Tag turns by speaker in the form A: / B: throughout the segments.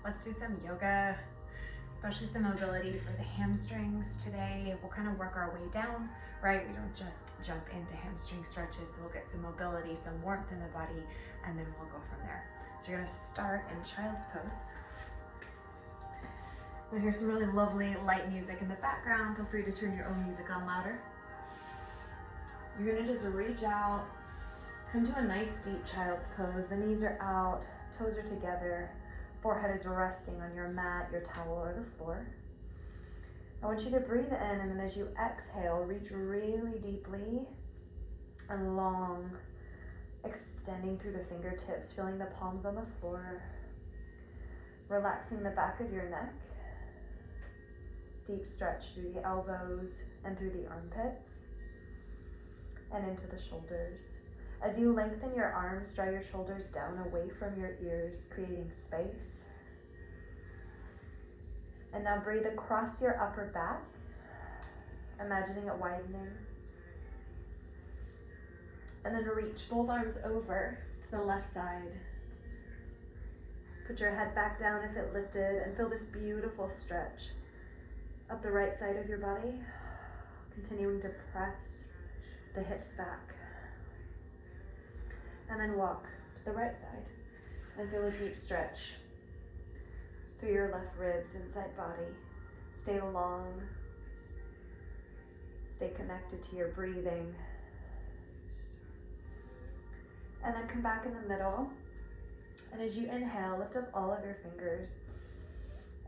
A: Let's do some yoga, especially some mobility for the hamstrings today. We'll kind of work our way down, right? We don't just jump into hamstring stretches. So we'll get some mobility, some warmth in the body, and then we'll go from there. So you're gonna start in child's pose. You'll hear some really lovely light music in the background. Feel free to turn your own music on louder. You're gonna just reach out, come to a nice deep child's pose. The knees are out, toes are together, forehead is resting on your mat, your towel, or the floor. I want you to breathe in, and then as you exhale, reach really deeply and long, extending through the fingertips, feeling the palms on the floor, relaxing the back of your neck. Deep stretch through the elbows and through the armpits and into the shoulders. As you lengthen your arms, draw your shoulders down away from your ears, creating space. And now breathe across your upper back, imagining it widening. And then reach both arms over to the left side. Put your head back down if it lifted, and feel this beautiful stretch up the right side of your body, continuing to press the hips back. And then walk to the right side and feel a deep stretch through your left ribs, inside body. Stay long, stay connected to your breathing. And then come back in the middle. And as you inhale, lift up all of your fingers.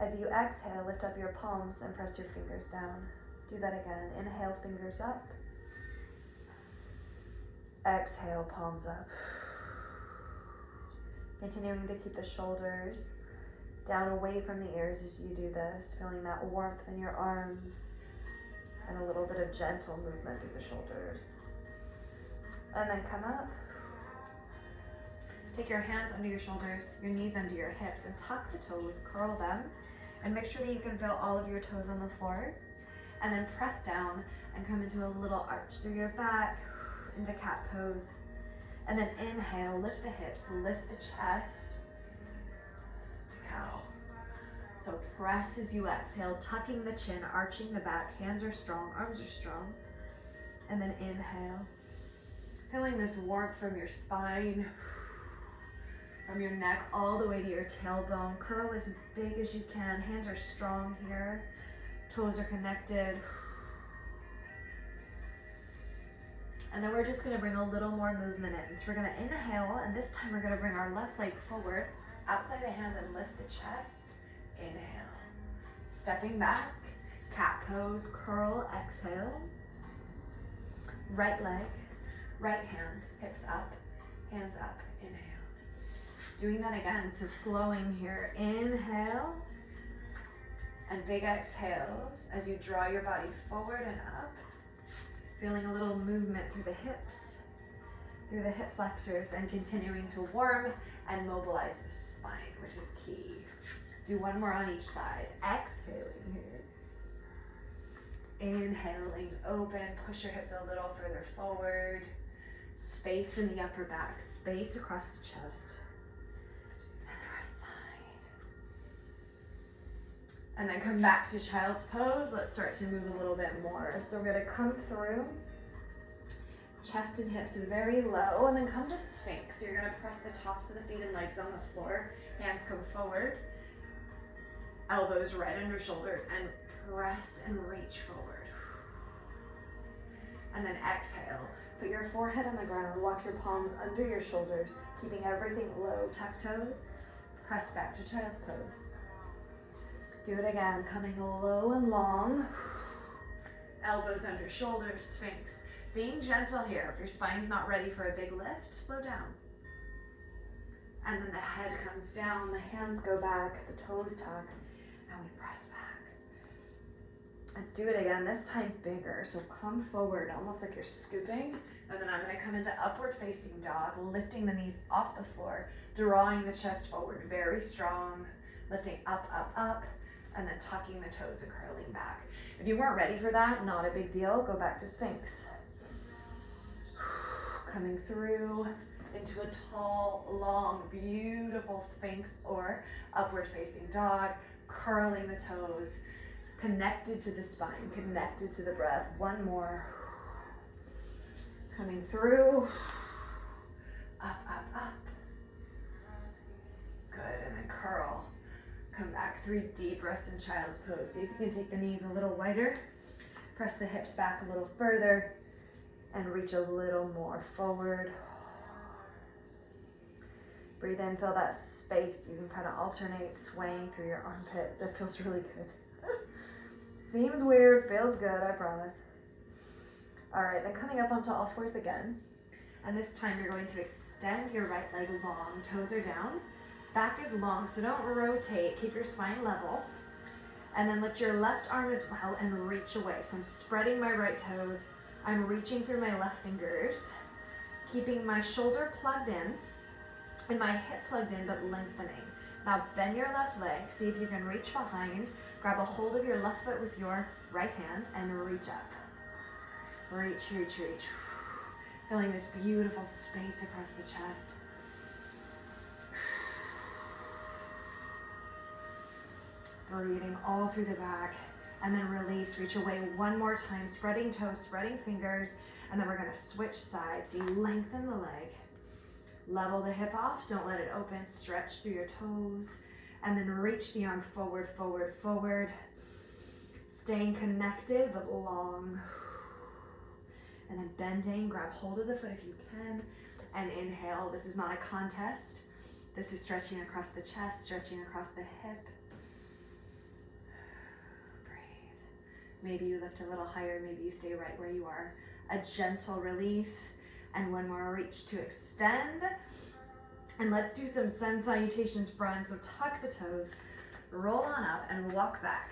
A: As you exhale, lift up your palms and press your fingers down. Do that again. Inhale, fingers up. Exhale, palms up. Continuing to keep the shoulders down away from the ears as you do this, feeling that warmth in your arms and a little bit of gentle movement through the shoulders. And then come up. Take your hands under your shoulders, your knees under your hips, and tuck the toes, curl them, and make sure that you can feel all of your toes on the floor. And then press down and come into a little arch through your back, into cat pose. And then inhale, lift the hips, lift the chest to cow. So press as you exhale, tucking the chin, arching the back, hands are strong, arms are strong. And then inhale, feeling this warmth from your spine, from your neck all the way to your tailbone. Curl as big as you can, hands are strong here, toes are connected. And then we're just gonna bring a little more movement in. So we're gonna inhale, and this time we're gonna bring our left leg forward, outside the hand, and lift the chest. Inhale. Stepping back, cat pose, curl, exhale. Right leg, right hand, hips up, hands up, inhale. Doing that again, so flowing here. Inhale, and big exhales as you draw your body forward and up. Feeling a little movement through the hips, through the hip flexors, and continuing to warm and mobilize the spine, which is key. Do one more on each side. Exhaling here. Inhaling, open, push your hips a little further forward. Space in the upper back, space across the chest. And the right side. And then come back to child's pose. Let's start to move a little bit more. So we're gonna come through, chest and hips very low, and then come to Sphinx. So you're gonna press the tops of the feet and legs on the floor. Hands come forward, elbows right under shoulders, and press and reach forward. And then exhale. Put your forehead on the ground, walk your palms under your shoulders, keeping everything low. Tuck toes, press back to child's pose. Do it again, coming low and long. Elbows under shoulders, Sphinx. Being gentle here. If your spine's not ready for a big lift, slow down. And then the head comes down, the hands go back, the toes tuck, and we press back. Let's do it again, this time bigger. So come forward, almost like you're scooping. And then I'm gonna come into upward facing dog, lifting the knees off the floor, drawing the chest forward, very strong, lifting up, up, up, and then tucking the toes and curling back. If you weren't ready for that, not a big deal, go back to Sphinx. Coming through, into a tall, long, beautiful Sphinx or upward facing dog, curling the toes, connected to the spine, connected to the breath. One more. Coming through. Up, up, up. Good, and then curl. Come back, 3 deep breaths in child's pose. See if you can take the knees a little wider. Press the hips back a little further and reach a little more forward. Breathe in, feel that space. You can kind of alternate swaying through your armpits. It feels really good. Seems weird, feels good, I promise. All right, then coming up onto all fours again. And this time you're going to extend your right leg long. Toes are down. Back is long, so don't rotate. Keep your spine level. And then lift your left arm as well and reach away. So I'm spreading my right toes. I'm reaching through my left fingers, keeping my shoulder plugged in and my hip plugged in, but lengthening. Now bend your left leg. See if you can reach behind. Grab a hold of your left foot with your right hand and reach up. Reach, reach, reach. Feeling this beautiful space across the chest. Breathing all through the back, and then release, reach away one more time, spreading toes, spreading fingers, and then we're gonna switch sides. So you lengthen the leg, level the hip off, don't let it open, stretch through your toes, and then reach the arm forward, forward, forward, staying connected but long, and then bending, grab hold of the foot if you can, and inhale. This is not a contest. This is stretching across the chest, stretching across the hip. Maybe you lift a little higher, maybe you stay right where you are. A gentle release, and one more reach to extend. And let's do some sun salutations front. So tuck the toes, roll on up, and walk back.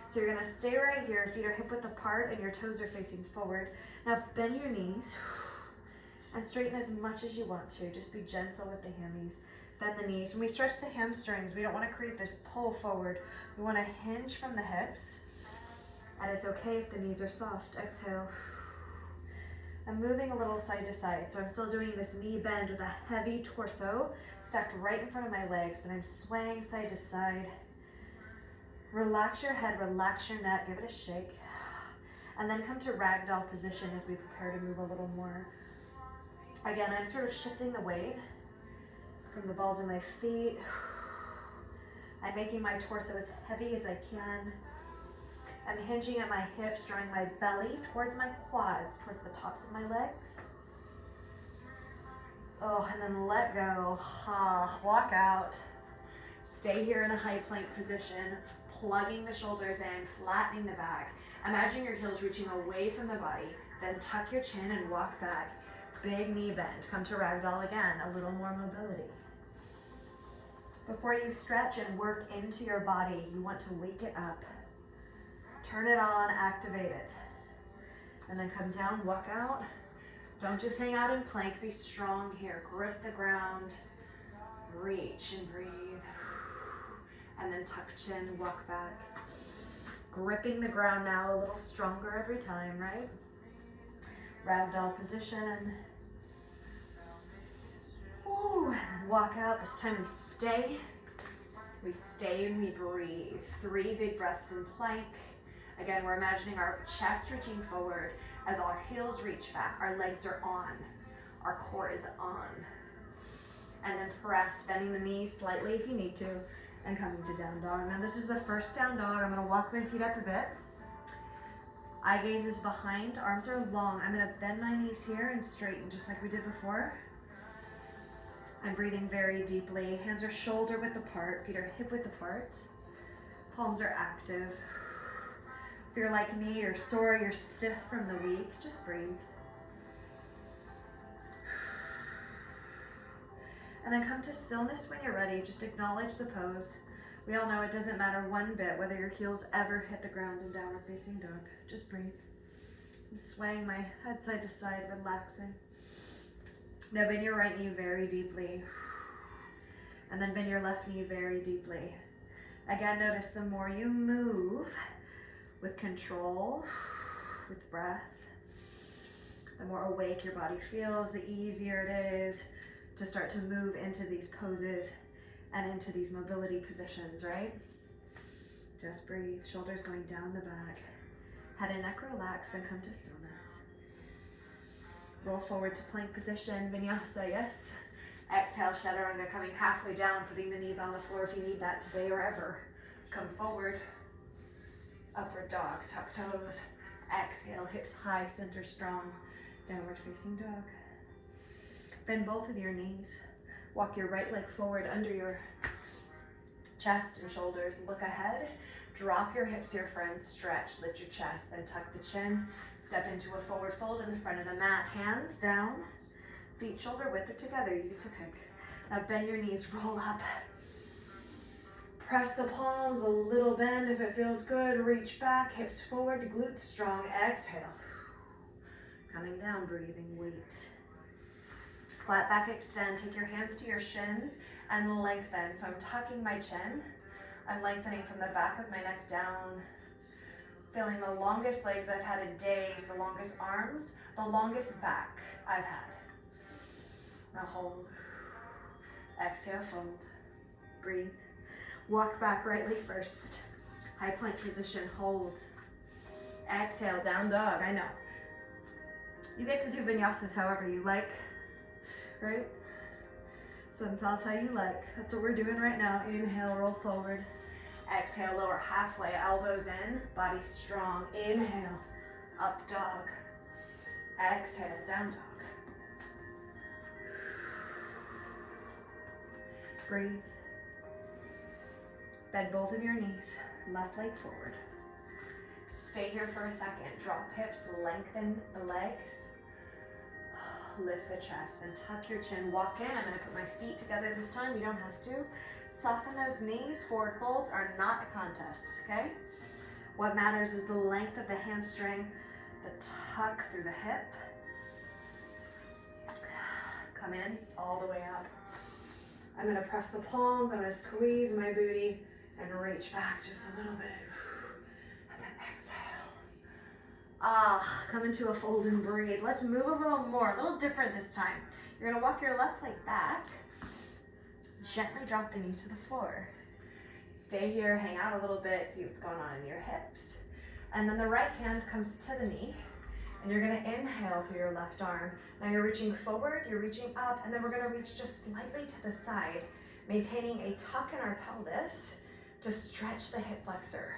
A: So you're gonna stay right here, feet are hip width apart, and your toes are facing forward. Now bend your knees, and straighten as much as you want to. Just be gentle with the hammies. Bend the knees. When we stretch the hamstrings, we don't wanna create this pull forward. We wanna hinge from the hips. And it's okay if the knees are soft. Exhale. I'm moving a little side to side. So I'm still doing this knee bend with a heavy torso stacked right in front of my legs. And I'm swaying side to side. Relax your head, relax your neck, give it a shake. And then come to ragdoll position as we prepare to move a little more. Again, I'm sort of shifting the weight from the balls of my feet. I'm making my torso as heavy as I can. I'm hinging at my hips, drawing my belly towards my quads, towards the tops of my legs. Oh, and then let go. Walk out. Stay here in a high plank position, plugging the shoulders in, flattening the back. Imagine your heels reaching away from the body, then tuck your chin and walk back. Big knee bend. Come to ragdoll again, a little more mobility. Before you stretch and work into your body, you want to wake it up. Turn it on, activate it. And then come down, walk out. Don't just hang out in plank, be strong here. Grip the ground, reach and breathe. And then tuck chin, walk back. Gripping the ground now, a little stronger every time, right? Ragdoll position. Ooh, and then walk out. This time we stay. We stay and we breathe. 3 big breaths in plank. Again, we're imagining our chest reaching forward as our heels reach back. Our legs are on. Our core is on. And then press, bending the knees slightly if you need to, and coming to down dog. Now this is the first down dog. I'm gonna walk my feet up a bit. Eye gaze is behind, arms are long. I'm gonna bend my knees here and straighten just like we did before. I'm breathing very deeply. Hands are shoulder width apart, feet are hip width apart. Palms are active. If you're like me, you're sore, you're stiff from the week, just breathe. And then come to stillness when you're ready. Just acknowledge the pose. We all know it doesn't matter one bit whether your heels ever hit the ground in downward facing dog. Just breathe. I'm swaying my head side to side, relaxing. Now bend your right knee very deeply. And then bend your left knee very deeply. Again, notice the more you move with control, with breath, The more awake your body feels, the easier it is to start to move into these poses and into these mobility positions, right? Just breathe, shoulders going down the back. Head and neck relax, then come to stillness. Roll forward to plank position, vinyasa, yes. Exhale, chaturanga, coming halfway down, putting the knees on the floor if you need that today or ever. Come forward. Upward dog, tuck toes. Exhale, hips high, center strong. Downward facing dog. Bend both of your knees. Walk your right leg forward under your chest and shoulders. Look ahead. Drop your hips here, friends. Stretch, lift your chest, then tuck the chin. Step into a forward fold in the front of the mat. Hands down. Feet shoulder width together. You get to pick. Now bend your knees, roll up. Press the palms, a little bend if it feels good. Reach back, hips forward, glutes strong. Exhale. Coming down, breathing, weight. Flat back extend, take your hands to your shins and lengthen. So I'm tucking my chin. I'm lengthening from the back of my neck down. Feeling the longest legs I've had in days, the longest arms, the longest back I've had. Now hold. Exhale, fold. Breathe. Walk back rightly first. High plank position, hold. Exhale, down dog, I know. You get to do vinyasas however you like, right? So that's how you like. That's what we're doing right now. Inhale, roll forward. Exhale, lower halfway, elbows in, body strong. Inhale, up dog. Exhale, down dog. Breathe. Bend both of your knees, left leg forward. Stay here for a second. Drop hips, lengthen the legs. Lift the chest and tuck your chin. Walk in. I'm gonna put my feet together this time. You don't have to. Soften those knees. Forward folds are not a contest, okay? What matters is the length of the hamstring, the tuck through the hip. Come in all the way up. I'm gonna press the palms. I'm gonna squeeze my booty and reach back just a little bit. And then exhale. Come into a fold and breathe. Let's move a little more, a little different this time. You're gonna walk your left leg back. Gently drop the knee to the floor. Stay here, hang out a little bit, see what's going on in your hips. And then the right hand comes to the knee, and you're gonna inhale through your left arm. Now you're reaching forward, you're reaching up, and then we're gonna reach just slightly to the side, maintaining a tuck in our pelvis to stretch the hip flexor.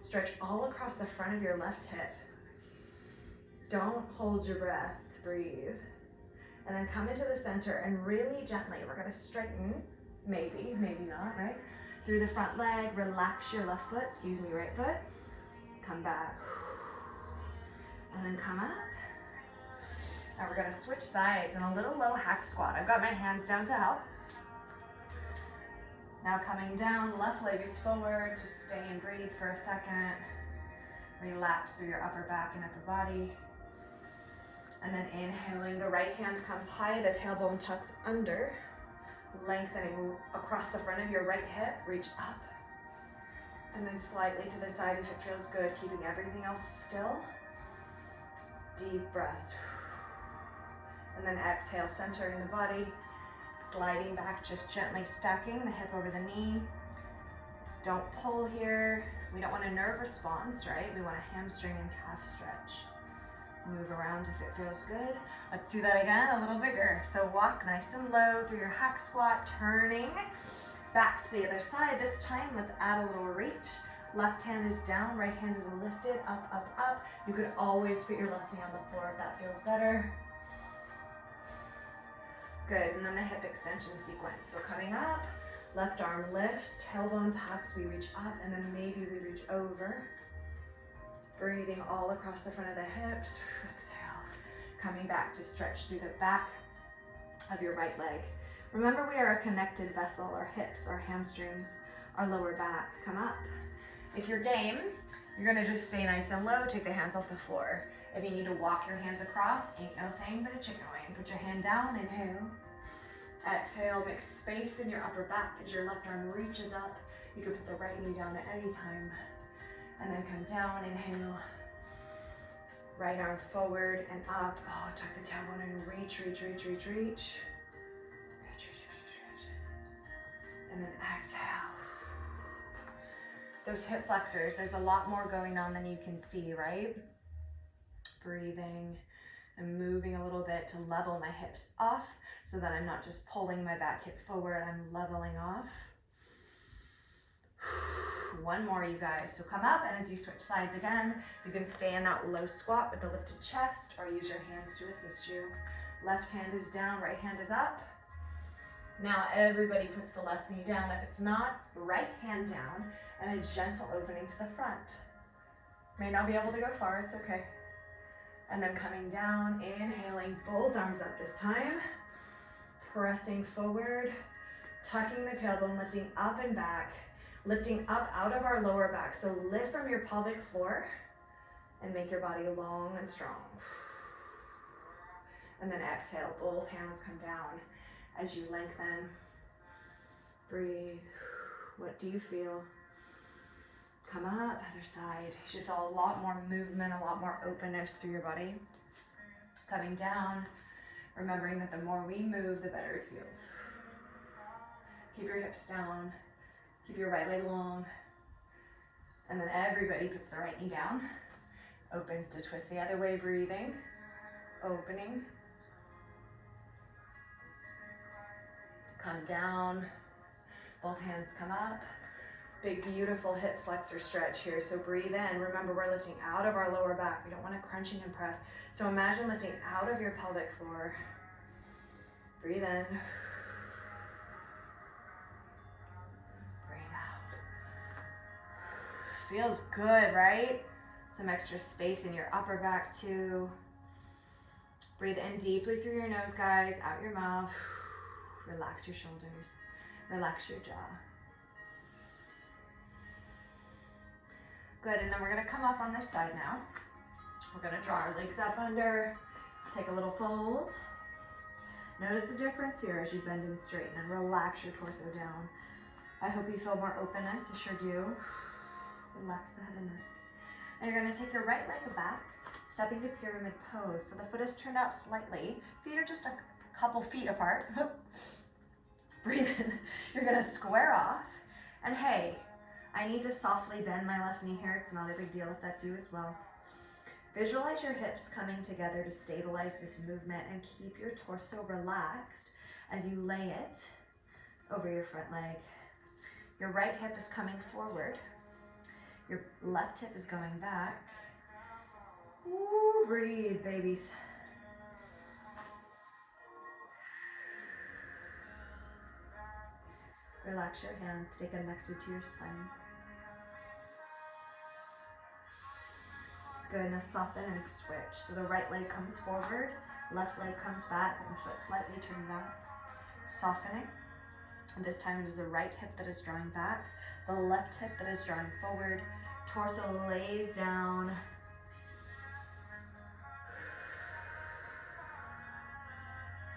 A: Stretch all across the front of your left hip. Don't hold your breath, breathe. And then come into the center and really gently, we're gonna straighten, maybe not, right? Through the front leg, relax your left foot, right foot. Come back. And then come up. Now we're gonna switch sides in a little low hack squat. I've got my hands down to help. Now coming down, left leg is forward. Just stay and breathe for a second. Relax through your upper back and upper body. And then inhaling, the right hand comes high, the tailbone tucks under. Lengthening across the front of your right hip, reach up. And then slightly to the side if it feels good, keeping everything else still. Deep breaths. And then exhale, centering the body. Sliding back, just gently stacking the hip over the knee. Don't pull here. We don't want a nerve response, right? We want a hamstring and calf stretch. Move around if it feels good. Let's do that again, a little bigger. So walk nice and low through your hack squat, turning back to the other side. This time, let's add a little reach. Left hand is down, right hand is lifted, up, up, up. You could always put your left knee on the floor if that feels better. Good, and then the hip extension sequence. So coming up, left arm lifts, tailbone tucks, we reach up, and then maybe we reach over. Breathing all across the front of the hips. Exhale. Coming back to stretch through the back of your right leg. Remember, we are a connected vessel. Our hips, our hamstrings, our lower back. Come up. If you're game, you're gonna just stay nice and low, take the hands off the floor. If you need to walk your hands across, ain't no thing but a chicken wing. Put your hand down, inhale. Exhale, make space in your upper back as your left arm reaches up. You can put the right knee down at any time. And then come down, inhale. Right arm forward and up. Oh, tuck the tailbone and reach, reach, reach, reach, reach. Reach, reach, reach, reach, reach. And then exhale. Those hip flexors, there's a lot more going on than you can see, right? Breathing and moving a little bit to level my hips off so that I'm not just pulling my back hip forward, I'm leveling off. One more, you guys. So come up, and as you switch sides again, you can stay in that low squat with the lifted chest or use your hands to assist you. Left hand is down, right hand is up. Now everybody puts the left knee down. If it's not, right hand down and a gentle opening to the front. May not be able to go far, it's okay. And then coming down, inhaling, both arms up this time. Pressing forward, tucking the tailbone, lifting up and back, lifting up out of our lower back. So lift from your pelvic floor and make your body long and strong. And then exhale, both hands come down as you lengthen. Breathe. What do you feel? Come up, other side. You should feel a lot more movement, a lot more openness through your body. Coming down, remembering that the more we move, the better it feels. Keep your hips down. Keep your right leg long. And then everybody puts the right knee down. Opens to twist the other way, breathing. Opening. Come down. Both hands come up. Big, beautiful hip flexor stretch here. So breathe in. Remember, we're lifting out of our lower back. We don't want to crunching and press. So imagine lifting out of your pelvic floor. Breathe in. Breathe out. Feels good, right? Some extra space in your upper back too. Breathe in deeply through your nose, guys. Out your mouth. Relax your shoulders. Relax your jaw. Good, and then we're gonna come up on this side now. We're gonna draw our legs up under, take a little fold. Notice the difference here as you bend and straighten and relax your torso down. I hope you feel more openness, you sure do. Relax the head and neck. And you're gonna take your right leg back, stepping to pyramid pose. So the foot is turned out slightly. Feet are just a couple feet apart. Breathe in. You're gonna square off. And hey, I need to softly bend my left knee here. It's not a big deal if that's you as well. Visualize your hips coming together to stabilize this movement and keep your torso relaxed as you lay it over your front leg. Your right hip is coming forward. Your left hip is going back. Ooh, breathe, babies. Relax your hands, stay connected to your spine. Good, now soften and switch. So the right leg comes forward, left leg comes back, and the foot slightly turns out. Softening. And this time it is the right hip that is drawing back, the left hip that is drawing forward. Torso lays down.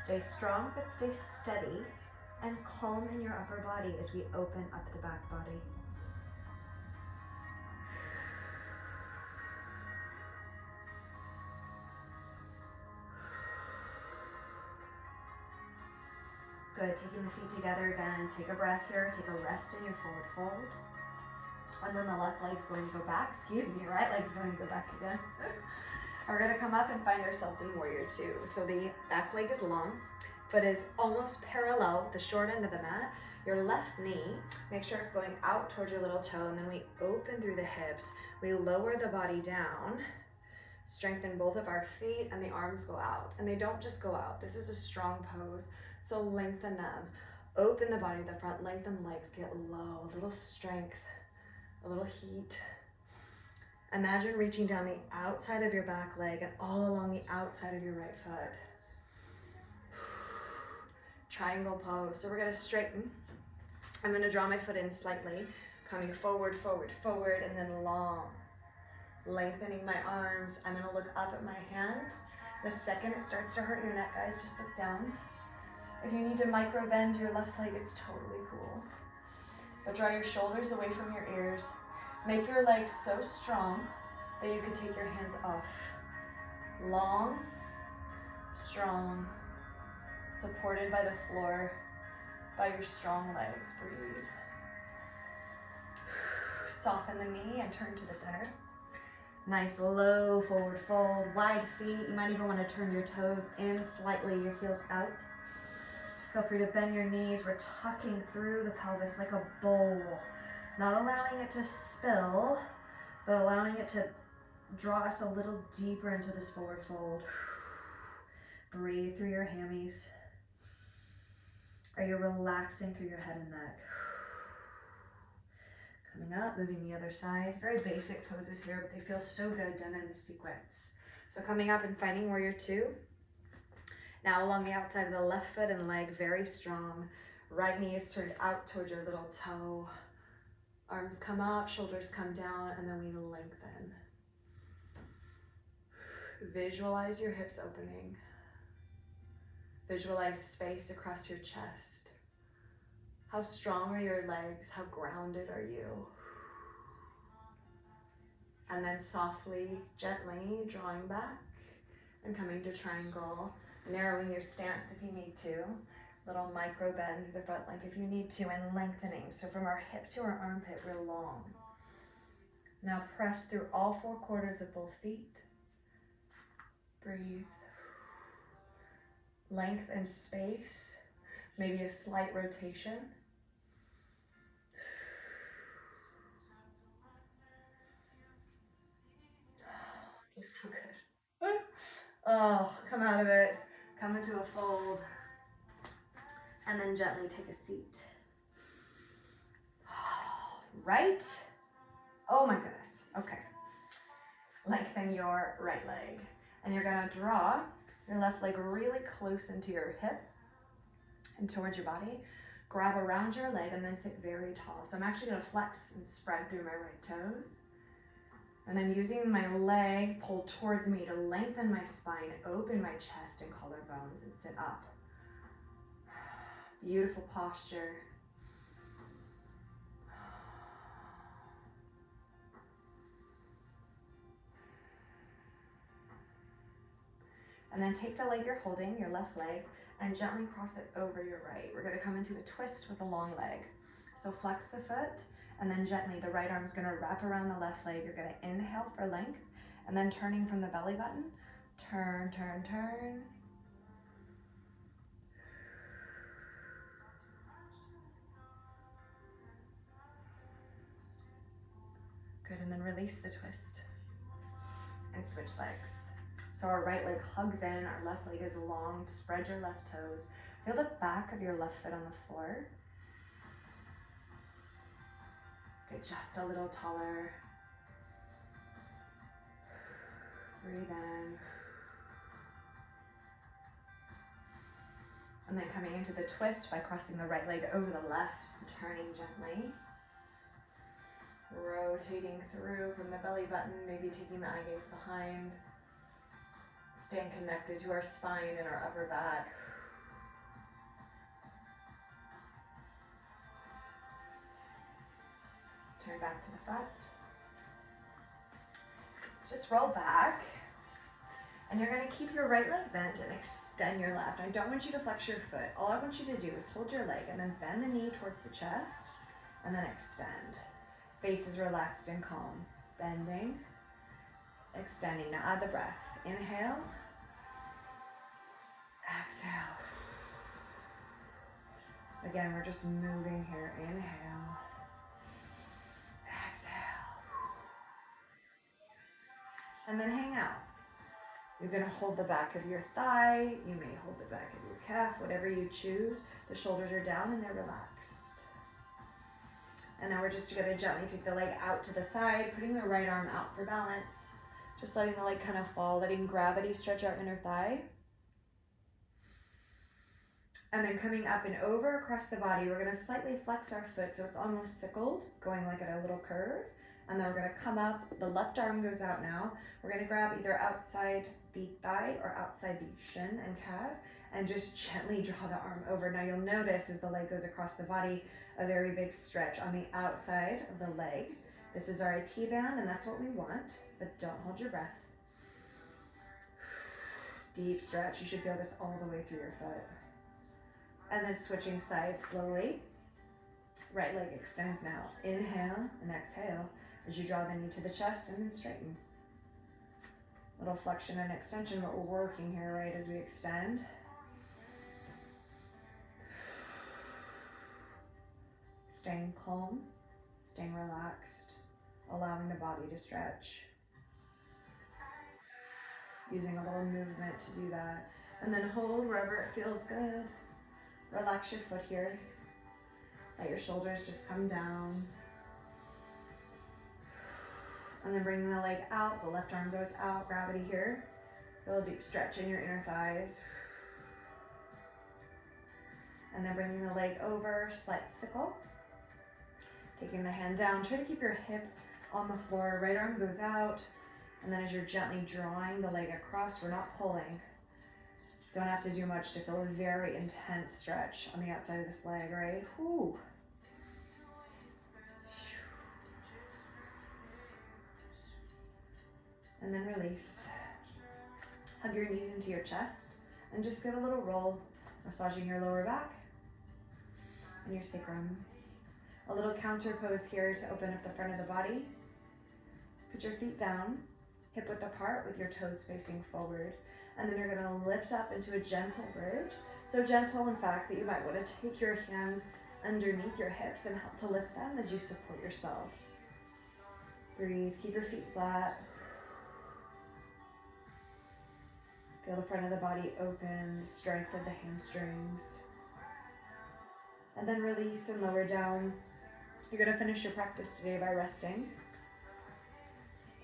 A: Stay strong, but stay steady and calm in your upper body as we open up the back body. Good, taking the feet together again. Take a breath here, take a rest in your forward fold. And then the left leg's going to go back. Excuse me, right leg's going to go back again. We're gonna come up and find ourselves in warrior two. So the back leg is long, foot is almost parallel with the short end of the mat. Your left knee, make sure it's going out towards your little toe, and then we open through the hips. We lower the body down, strengthen both of our feet, and the arms go out. And they don't just go out. This is a strong pose, so lengthen them. Open the body to the front, lengthen legs, get low, a little strength, a little heat. Imagine reaching down the outside of your back leg and all along the outside of your right foot. Triangle pose. So we're gonna straighten. I'm gonna draw my foot in slightly, coming forward, forward, forward, and then long. Lengthening my arms. I'm gonna look up at my hand. The second it starts to hurt your neck, guys, just look down. If you need to micro bend your left leg, it's totally cool. But draw your shoulders away from your ears. Make your legs so strong that you can take your hands off. Long, strong, supported by the floor, by your strong legs. Breathe. Soften the knee and turn to the center. Nice low forward fold, wide feet. You might even want to turn your toes in slightly, your heels out. Feel free to bend your knees. We're tucking through the pelvis like a bowl. Not allowing it to spill, but allowing it to draw us a little deeper into this forward fold. Breathe through your hammies. Are you relaxing through your head and neck? Coming up, moving the other side. Very basic poses here, but they feel so good done in this sequence. So coming up and finding warrior two. Now along the outside of the left foot and leg, very strong. Right knee is turned out towards your little toe. Arms come up, shoulders come down, and then we lengthen. Visualize your hips opening. Visualize space across your chest. How strong are your legs? How grounded are you? And then softly, gently drawing back and coming to triangle, narrowing your stance if you need to. Little micro bend through the front leg if you need to, and lengthening. So from our hip to our armpit, we're long. Now press through all four quarters of both feet. Breathe. Length and space, maybe a slight rotation. Feels so good. Oh, come out of it. Come into a fold. And then gently take a seat. Right? Oh my goodness. Okay. Lengthen your right leg. And you're gonna draw your left leg really close into your hip and towards your body. Grab around your leg and then sit very tall. So I'm actually gonna flex and spread through my right toes. And I'm using my leg pulled towards me to lengthen my spine, open my chest and collarbones, and sit up. Beautiful posture. And then take the leg you're holding, your left leg, and gently cross it over your right. We're gonna come into a twist with the long leg. So flex the foot, and then gently the right arm's gonna wrap around the left leg. You're gonna inhale for length, and then turning from the belly button, turn, turn, turn. Good, and then release the twist and switch legs. So our right leg hugs in, our left leg is long. Spread your left toes. Feel the back of your left foot on the floor. Get just a little taller. Breathe in. And then coming into the twist by crossing the right leg over the left and turning gently. Rotating through from the belly button, maybe taking the eye gaze behind. Staying connected to our spine and our upper back. Turn back to the front. Just roll back. And you're going to keep your right leg bent and extend your left. I don't want you to flex your foot. All I want you to do is hold your leg and then bend the knee towards the chest and then extend. Face is relaxed and calm. Bending, extending. Now add the breath. Inhale. Exhale. Again, we're just moving here. Inhale. Exhale. And then hang out. You're going to hold the back of your thigh. You may hold the back of your calf, whatever you choose. The shoulders are down and they're relaxed. And now we're just going to gently take the leg out to the side, putting the right arm out for balance. Just letting the leg kind of fall, letting gravity stretch our inner thigh. And then coming up and over across the body, we're going to slightly flex our foot so it's almost sickled, going like at a little curve. And then we're going to come up, the left arm goes out now. We're going to grab either outside the thigh or outside the shin and calf and just gently draw the arm over. Now you'll notice as the leg goes across the body, a very big stretch on the outside of the leg. This is our IT band and that's what we want, but don't hold your breath. Deep stretch. You should feel this all the way through your foot. And then switching sides slowly. Right leg extends now. Inhale and exhale as you draw the knee to the chest and then straighten. Little flexion and extension, but we're working here, right, as we extend. Staying calm, staying relaxed, allowing the body to stretch. Using a little movement to do that. And then hold wherever it feels good. Relax your foot here. Let your shoulders just come down. And then bringing the leg out, the left arm goes out, gravity here. Feel a deep stretch in your inner thighs. And then bringing the leg over, slight sickle. Taking the hand down, try to keep your hip on the floor, right arm goes out. And then as you're gently drawing the leg across, we're not pulling. Don't have to do much to feel a very intense stretch on the outside of this leg, right? Whew. And then release. Hug your knees into your chest and just give a little roll, massaging your lower back and your sacrum. A little counter pose here to open up the front of the body. Put your feet down, hip width apart with your toes facing forward. And then you're gonna lift up into a gentle bridge. So gentle, in fact, that you might wanna take your hands underneath your hips and help to lift them as you support yourself. Breathe, keep your feet flat. Feel the front of the body open, the strength of the hamstrings. And then release and lower down. You're gonna finish your practice today by resting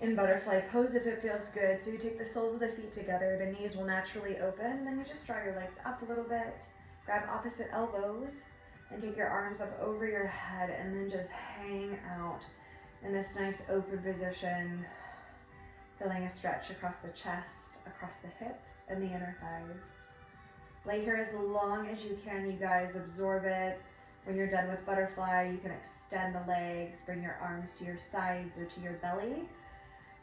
A: in butterfly pose if it feels good. So you take the soles of the feet together, the knees will naturally open, then you just draw your legs up a little bit, grab opposite elbows, and take your arms up over your head, and then just hang out in this nice open position, feeling a stretch across the chest, across the hips, and the inner thighs. Lay here as long as you can, you guys, absorb it. When you're done with butterfly, you can extend the legs, bring your arms to your sides or to your belly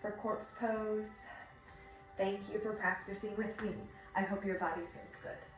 A: for corpse pose. Thank you for practicing with me. I hope your body feels good.